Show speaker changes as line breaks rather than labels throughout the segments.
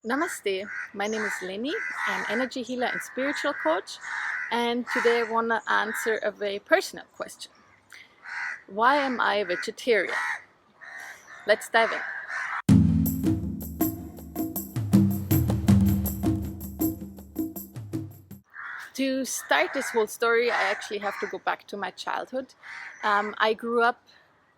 Namaste, my name is Lenny. I'm energy healer and spiritual coach, and today I want to answer a very personal question. Why am I a vegetarian? Let's dive in. To start this whole story, I actually have to go back to my childhood. I grew up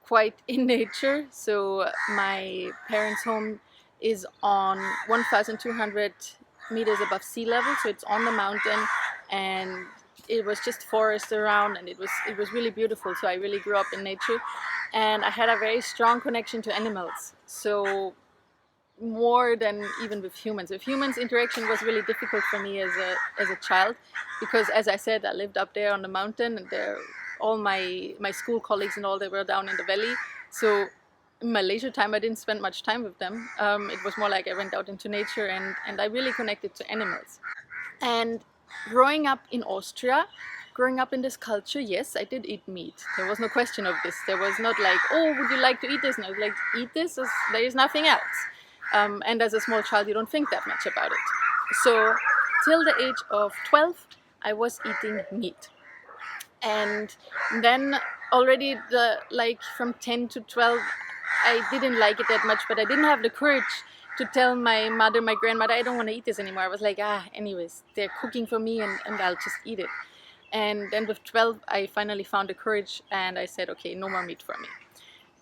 quite in nature, so my parents' home is on 1,200 meters above sea level, so it's on the mountain, and it was just forest around, and it was really beautiful. So I really grew up in nature, and I had a very strong connection to animals. So more than even with humans. With humans, interaction was really difficult for me as a child, because as I said, I lived up there on the mountain, and there all my school colleagues and all, they were down in the valley. So in my leisure time, I didn't spend much time with them. It was more like I went out into nature, and I really connected to animals. And growing up in Austria, growing up in this culture, yes, I did eat meat. There was no question of this. There was not like, oh, would you like to eat this? And I was like, eat this? There is nothing else. And as a small child, you don't think that much about it. So till the age of 12, I was eating meat. And then already from 10 to 12, I didn't like it that much, but I didn't have the courage to tell my mother, my grandmother, I don't want to eat this anymore. I was like, anyways, they're cooking for me, and I'll just eat it. And then with 12, I finally found the courage, and I said, okay, no more meat for me.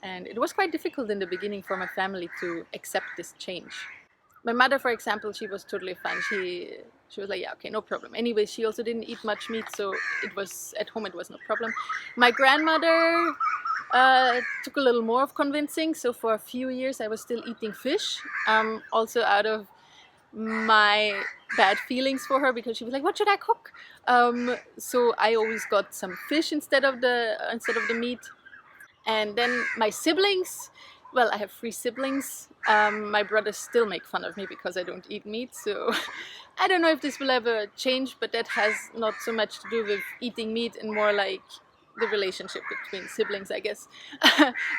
And it was quite difficult in the beginning for my family to accept this change. My mother, for example, she was totally fine. She was like, yeah, okay, no problem. Anyway, she also didn't eat much meat, so it was at home, it was no problem. My grandmother took a little more of convincing. So for a few years, I was still eating fish, also out of my bad feelings for her, because she was like, what should I cook? So I always got some fish instead of the meat. And then my siblings, well, I have 3 siblings. My brothers still make fun of me because I don't eat meat. So I don't know if this will ever change, but that has not so much to do with eating meat and more like the relationship between siblings, I guess.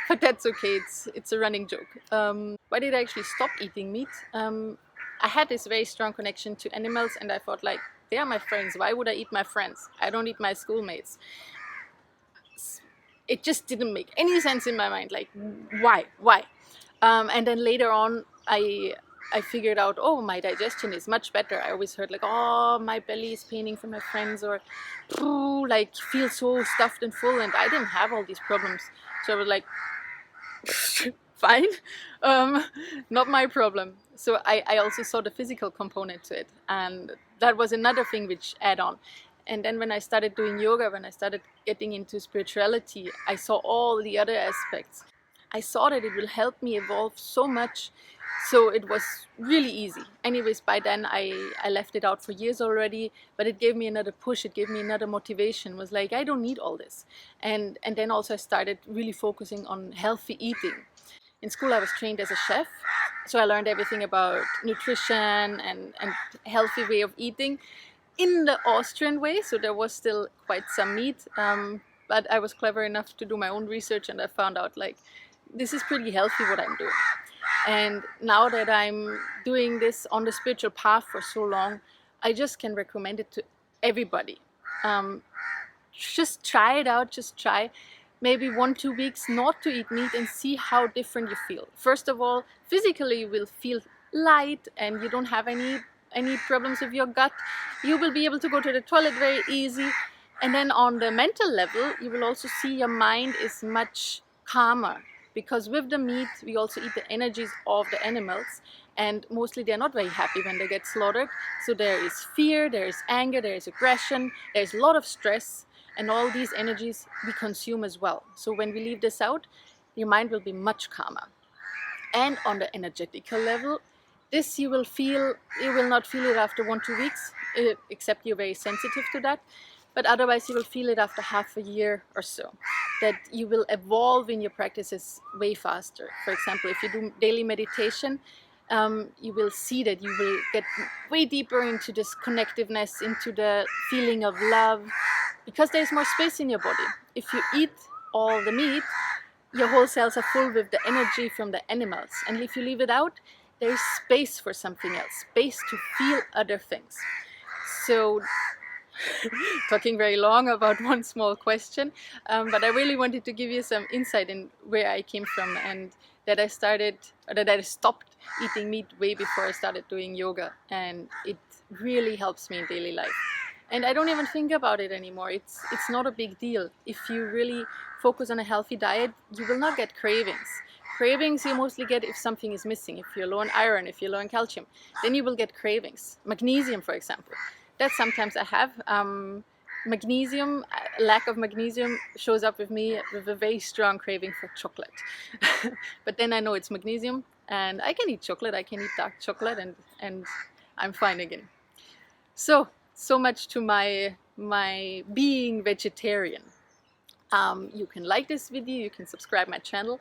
But that's okay. It's a running joke. Why did I actually stop eating meat? I had this very strong connection to animals, and I thought, like, they are my friends. Why would I eat my friends? I don't eat my schoolmates. It just didn't make any sense in my mind. Like, why? And then later on, I figured out, oh, my digestion is much better. I always heard like, oh, my belly is paining from my friends, or like feel so stuffed and full, and I didn't have all these problems. So I was like, fine, not my problem. So I also saw the physical component to it, and that was another thing which add on. And then when I started doing yoga, when I started getting into spirituality, I saw all the other aspects. I saw that it will help me evolve so much. So it was really easy. Anyways, by then I left it out for years already, but it gave me another push. It gave me another motivation. It was like, I don't need all this. And then also I started really focusing on healthy eating. In school, I was trained as a chef, so I learned everything about nutrition and healthy way of eating in the Austrian way. So there was still quite some meat, but I was clever enough to do my own research, and I found out like this is pretty healthy what I'm doing. And now that I'm doing this on the spiritual path for so long, I just can recommend it to everybody. Just try it out. Just try maybe 1-2 weeks not to eat meat and see how different you feel. First of all, physically you will feel light, and you don't have any problems with your gut. You will be able to go to the toilet very easy. And then on the mental level, you will also see your mind is much calmer, because with the meat we also eat the energies of the animals, and mostly they're not very happy when they get slaughtered. So there is fear, there is anger, there is aggression, there's a lot of stress, and all these energies we consume as well. So when we leave this out, your mind will be much calmer. And on the energetical level, this you will not feel it after 1-2 weeks, except you're very sensitive to that. But otherwise you will feel it after half a year or so, that you will evolve in your practices way faster. For example, if you do daily meditation, you will see that you will get way deeper into this connectiveness, into the feeling of love, because there's more space in your body. If you eat all the meat, your whole cells are full with the energy from the animals. And if you leave it out, there's space for something else, space to feel other things. So talking very long about one small question, but I really wanted to give you some insight in where I came from, and that I stopped eating meat way before I started doing yoga, and it really helps me in daily life. And I don't even think about it anymore. It's not a big deal. If you really focus on a healthy diet, you will not get cravings. Cravings you mostly get if something is missing. If you're low on iron, if you're low on calcium, then you will get cravings. Magnesium, for example. That sometimes I have. Magnesium, lack of magnesium shows up with me with a very strong craving for chocolate. But then I know it's magnesium, and I can eat chocolate, I can eat dark chocolate, and I'm fine again. So much to my being vegetarian. You can like this video, you can subscribe my channel.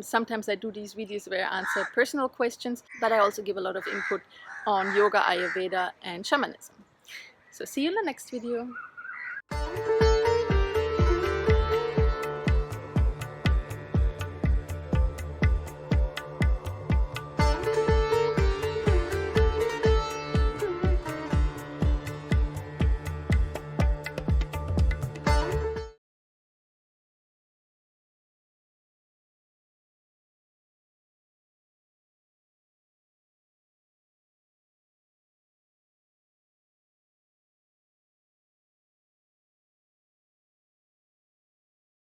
Sometimes I do these videos where I answer personal questions, but I also give a lot of input on yoga, Ayurveda and shamanism. So see you in the next video.